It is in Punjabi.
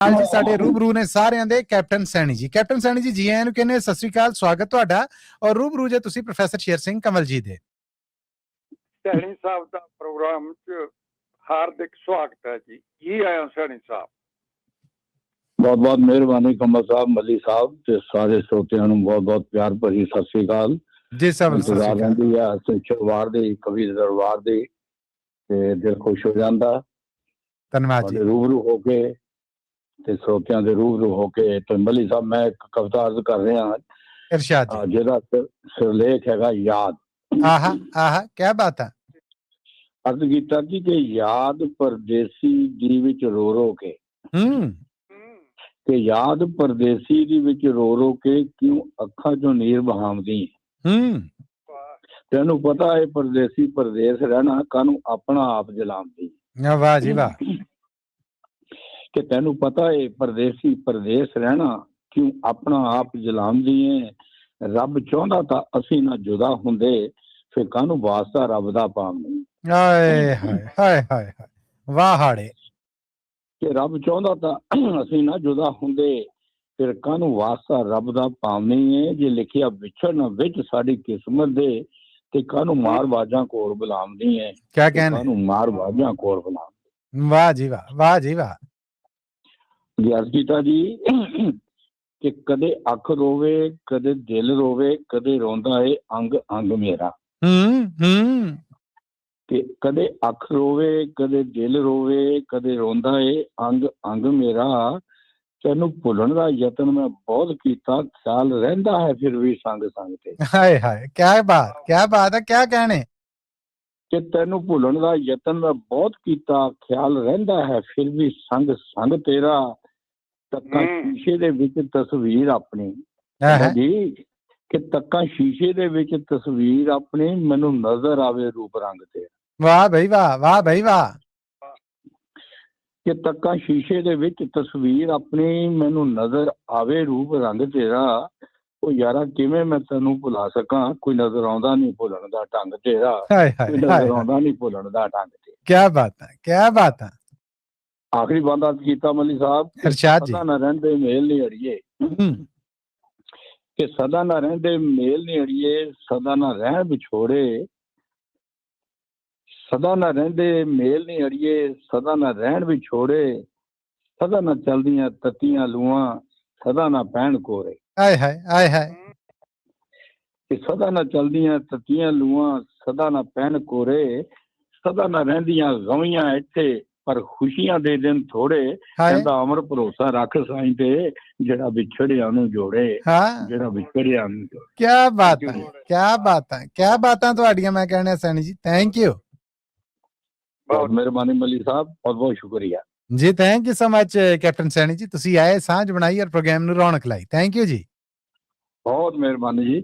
ਨਾਲ ਜੀ ਸਾਡੇ ਰੂਬਰੂ ਨੇ ਸਾਰਿਆਂ ਦੇ ਕੈਪਟਨ ਸੈਣੀ ਜੀ। ਕੈਪਟਨ ਸੈਣੀ ਜੀ, ਜੀ ਆਇਆਂ ਨੂੰ ਕਹਿੰਦੇ ਸਤਿ ਸ੍ਰੀ ਅਕਾਲ, ਸਵਾਗਤ ਤੁਹਾਡਾ। ਔਰ ਰੂਬਰੂ ਜੇ ਤੁਸੀਂ ਪ੍ਰੋਫੈਸਰ ਸ਼ੇਰ ਸਿੰਘ ਕੰਵਲ ਜੀ ਦੇ। ਸੈਣੀ ਸਾਹਿਬ ਦਾ ਪ੍ਰੋਗਰਾਮ 'ਚ ਹਾਰਦਿਕ ਸਵਾਗਤ ਹੈ ਜੀ। ਜੀ ਆਇਆਂ ਸੈਣੀ ਸਾਹਿਬ। बहुत बहुत मेहरबानी कमल साहब, मली साहब ते सारे श्रोतियां ਨੂੰ ਬਹੁਤ ਬਹੁਤ ਪਿਆਰ ਭਰੀ ਸਤਿ ਸ੍ਰੀ ਅਕਾਲ ਜੀ ਸਾਹਿਬ, ਸਤਿ ਸ੍ਰੀ ਅਕਾਲ। ਰਹਿੰਦੀ ਆ ਸ਼ੁੱਕਰਵਾਰ ਦੀ ਕਵੀ ਦਰਬਾਰ ਦੀ ਤੇ ਦਿਲ ਖੁਸ਼ ਹੋ ਜਾਂਦਾ। ਧੰਨਵਾਦ ਜੀ। ਰੂਬਰੂ ਹੋ ਕੇ ਤੇ ਸਰੋਤਿਆਂ ਦੇ ਰੂਬਰੂ ਹੋ ਕੇ ਤੇ ਮਲੀ ਸਾਹਿਬ ਮੈਂ ਇੱਕ ਕਵਿਤਾ ਅਰਜ਼ ਕਰ ਰਿਹਾ ਹਾਂ। ਇਰਸ਼ਾਦ ਜੀ। ਜਿਹਦਾ ਸਿਰਲੇਖ ਹੈਗਾ ਯਾਦ। ਆਹਾ ਆਹਾ, ਕੀ ਬਾਤ ਹੈ। ਅਰਜ਼ ਕੀਤਾ ਕਿ ਯਾਦ ਪਰਦੇਸੀ ਦੀ ਵਿੱਚ ਰੋ ਰੋ ਕੇ ਕਿ ਯਾਦ ਪਰਦੇਸੀ ਦੀ ਵਿੱਚ ਰੋ ਰੋ ਕੇ ਕਿਉਂ ਅੱਖਾਂ ਚੋਂ ਨੀਰ ਬਹਾਉਂਦੀ। ਤੈਨੂੰ ਪਤਾ ਹੈ ਪਰਦੇਸੀ ਪਰਦੇਸ ਰਹਿਣਾ ਕਾਹਨੂੰ ਆਪਣਾ ਆਪ ਜਲਾਉਂਦੀ। ਵਾਹ ਜੀ ਵਾਹ। ਕਿ ਤੈਨੂੰ ਪਤਾ ਹੈ ਪਰਦੇਸੀ ਪਰਦੇਸ ਰਹਿਣਾ ਕਿਉਂ ਆਪਣਾ ਆਪ ਜਲਾਉਂਦੀ ਏ। ਰੱਬ ਚਾਹੁੰਦਾ ਤਾਂ ਅਸੀਂ ਨਾ ਜੁਦਾ ਹੁੰਦੇ, ਫਿਰ ਕਾਹਨੂੰ ਵਾਸਤਾ ਰੱਬ ਦਾ ਪਾਉਂਦੇ। ਹਾਏ ਹਾਏ ਹਾਏ ਹਾਏ, ਵਾਹ ਹਾੜੇ। ਕਿ ਰੱਬ ਚਾਹੁੰਦਾ ਤਾਂ ਅਸੀਂ ਨਾ ਜੁਦਾ ਹੁੰਦੇ, ਫਿਰ ਕਾਹਨੂੰ ਵਾਸਤਾ ਰੱਬ ਦਾ ਪਾਉਣੀ ਏ। ਜੇ ਲਿਖਿਆ ਵਿਛੜਨਾ ਵਿੱਚ ਸਾਡੀ ਕਿਸਮਤ ਦੇ, ਤੇ ਕਾਹਨੂੰ ਮਾਰ ਬਾਜਾਂ ਕੋਲ ਬੁਲਾਉਂਦੀ ਏ। ਕਿਆ ਕਹਿਣਾ, ਕਾਹਨੂੰ ਮਾਰ ਬਾਜਾਂ ਕੋਲ ਬੁਲਾਉਂਦੀ। ਵਾਹ ਜੀ ਵਾਹ, ਵਾਹ ਜੀ ਵਾਹ। ਗੀਤਾ ਜੀ ਕਿ ਕਦੇ ਅੱਖ ਰੋਵੇ ਕਦੇ ਦਿਲ ਰੋਵੇ, ਕਦੇ ਰੋਂਦਾ ਏ ਅੰਗ ਅੰਗ ਮੇਰਾ। ਕਿ ਕਦੇ ਅੱਖ ਰੋਵੇ ਕਦੇ ਦਿਲ ਰੋਵੇ, ਕਦੇ ਰੋਂਦਾ ਏ ਅੰਗ ਅੰਗ ਮੇਰਾ। ਤੈਨੂੰ ਭੁੱਲਣ ਦਾ ਯਤਨ ਮੈਂ ਬਹੁਤ ਕੀਤਾ, ਖਿਆਲ ਰਹਿੰਦਾ ਹੈ ਫਿਰ ਵੀ ਸੰਗ ਸੰਗ ਤੇ। ਹਾਏ ਹਾਏ, ਕੀ ਬਾਤ ਹੈ, ਕੀ ਕਹਿਣੇ। ਕਿ ਤੈਨੂੰ ਭੁੱਲਣ ਦਾ ਯਤਨ ਮੈਂ ਬਹੁਤ ਕੀਤਾ, ਖਿਆਲ ਰਹਿੰਦਾ ਹੈ ਫਿਰ ਵੀ ਸੰਗ ਸੰਗ ਤੇਰਾ। ਤੱਕਾਂ ਸ਼ੀਸ਼ੇ ਦੇ ਵਿੱਚ ਤਸਵੀਰ ਆਪਣੀ ਜੀ, ਕਿ ਤੱਕਾਂ ਸ਼ੀਸ਼ੇ ਦੇ ਵਿੱਚ ਤਸਵੀਰ ਆਪਣੀ, ਮੈਨੂੰ ਨਜ਼ਰ ਆਵੇ ਰੂਪ ਰੰਗ ਤੇ। ਵਾਹ ਬਈ ਵਾਹ, ਵਾਹ ਬਈ ਵਾਹ। ਕਿ ਤੱਕਾਂ ਸ਼ੀਸ਼ੇ ਦੇ ਵਿੱਚ ਤਸਵੀਰ ਆਪਣੀ, ਮੈਨੂੰ ਨਜ਼ਰ ਆਵੇ ਰੂਪ ਰੰਗ ਤੇਰਾ। ਉਹ ਯਾਰਾ ਕਿਵੇਂ ਮੈਂ ਤੈਨੂੰ ਭੁਲਾ ਸਕਾਂ, ਕੋਈ ਨਜ਼ਰ ਆਉਂਦਾ ਨਹੀਂ ਭੁੱਲਣ ਦਾ ਢੰਗ ਤੇਰਾ। ਕੋਈ ਨਜ਼ਰ ਆਉਂਦਾ ਨਹੀਂ ਭੁੱਲਣ ਦਾ ਢੰਗ ਤੇ। ਕੀ ਬਾਤ ਹੈ, ਕੀ ਬਾਤ ਹੈ। ਆਖਰੀ ਬੰਦਾ ਕੀਤਾ ਮਲੀ ਸਾਹਿਬ, ਸਦਾ ਨਾ ਰਹਿੰਦੇ ਮੇਲ ਨਹੀਂ ਅੜੀਏ। ਕਿ ਸਦਾ ਨਾ ਰਹਿੰਦੇ ਮੇਲ ਨਹੀਂ ਅੜੀਏ, ਸਦਾ ਨਾ ਰਹਿਣ ਵਿਛੋੜੇ। ਸਦਾ ਨਾ ਰਹਿੰਦੇ ਮੇਲ ਨਹੀਂ ਅੜੀਏ, ਸਦਾ ਨਾ ਰਹਿਣ ਵਿਛੋੜੇ। ਸਦਾ ਨਾ ਚਲਦੀਆਂ ਤੱਤੀਆਂ ਲੂਆਂ, ਸਦਾ ਨਾ ਪੈਣ ਕੋਰੇ। ਆਏ ਹਾਏ ਆਏ ਹਾਏ। ਕਿ ਸਦਾ ਨਾ ਚਲਦੀਆਂ ਤੱਤੀਆਂ ਲੂਆਂ, ਸਦਾ ਨਾ ਪੈਣ ਕੋਰੇ। ਸਦਾ ਨਾ ਰਹਿੰਦੀਆਂ ਗਵੀਆਂ ਇੱਥੇ, ਪਰ ਖੁਸ਼ੀਆਂ ਦੇ ਦਿਨ ਥੋੜੇ। ਕਹਿੰਦਾ ਅਮਰ ਭਰੋਸਾ ਰੱਖ ਸਾਈਂ ਤੇ, ਜਿਹੜਾ ਵਿਛੜਿਆ ਨੂੰ ਜੋੜੇ। ਜਿਹੜਾ ਵਿਛੜਿਆ ਨੂੰ ਜੋੜੇ। ਕੀ ਬਾਤ ਹੈ, ਕੀ ਬਾਤ ਹੈ, ਕੀ ਬਾਤਾਂ ਤੁਹਾਡੀਆਂ ਮੈਂ ਕਹਿਣਾ ਸੈਣੀ ਜੀ। ਥੈਂਕ ਯੂ, ਬਹੁਤ ਮਿਹਰਬਾਨੀ ਮਲੀ ਸਾਹਿਬ, ਬਹੁਤ ਬਹੁਤ ਸ਼ੁਕਰੀਆ ਜੀ। Thank you so much captain Saini ਜੀ, ਤੁਸੀਂ ਆਏ, ਸਾਂਝ ਬਣਾਈ ਔਰ ਪ੍ਰੋਗਰਾਮ ਨੂੰ ਰੌਣਕ ਲਾਈ। ਥੈਂਕ ਯੂ ਜੀ, ਬਹੁਤ ਮਿਹਰਬਾਨੀ ਜੀ।